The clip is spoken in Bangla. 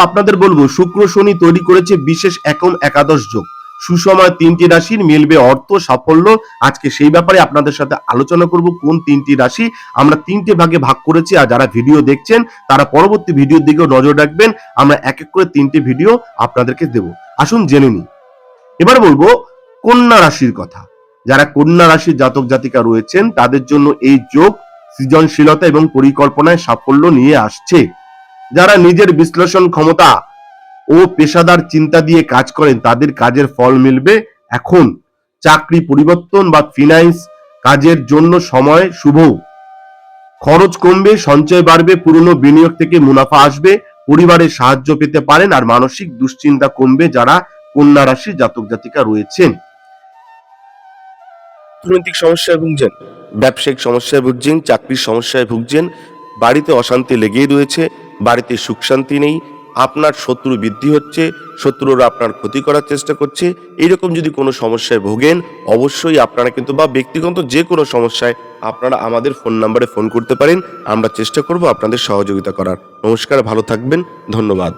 আপনাদের বলবো, শুক্র শনি তৈরি করেছে বিশেষ একাদশ যোগ। সুসময় 3টি রাশির মিলবে অর্থ সাফল্য। আজকে সেই ব্যাপারে আপনাদের সাথে আলোচনা করব, কোন 3টি রাশি আমরা 3টে ভাগে ভাগ করেছি। আর যারা ভিডিও দেখছেন তারা পরবর্তী ভিডিওর দিকেও নজর রাখবেন, আমরা এক এক করে 3টে ভিডিও আপনাদেরকে দেব। আসুন জেনে নিই। এবার বলবো কন্যা রাশির কথা। যারা কন্যা রাশির জাতক জাতিকা রয়েছেন তাদের জন্য এই যোগ সৃজনশীলতা এবং পরিকল্পনায় সাফল্য নিয়ে আসছে। যারা নিজের বিশ্লেষণ ক্ষমতা ও পেশাদার চিন্তা দিয়ে কাজ করেন তাদের কাজের ফল মিলবে এখন। চাকরি পরিবর্তন বা ফিনান্স কাজের জন্য সময় শুভ। খরচ কমবে, সঞ্চয় বাড়বে, পুরনো বিনিয়োগ থেকে মুনাফা আসবে, পরিবারের সাহায্য পেতে পারেন আর মানসিক দুশ্চিন্তা কমবে যারা কন্যা রাশির জাতক জাতিকা রয়েছেন। অর্থনৈতিক সমস্যায় ভুগছেন, ব্যবসায়িক সমস্যায় ভুগছেন, চাকরির সমস্যায় ভুগছেন, বাড়িতে অশান্তি লেগেই রয়েছে, বাড়িতে সুখ শান্তি নেই, আপনার শত্রু বৃদ্ধি হচ্ছে, শত্রুরা আপনার ক্ষতি করার চেষ্টা করছে, এইরকম যদি কোনো সমস্যায় ভোগেন অবশ্যই আপনারা কিন্তু বা ব্যক্তিগত যে কোনো সমস্যায় আপনারা আমাদের ফোন নাম্বারে ফোন করতে পারেন। আমরা চেষ্টা করব আপনাদের সহযোগিতা করার। নমস্কার, ভালো থাকবেন, ধন্যবাদ।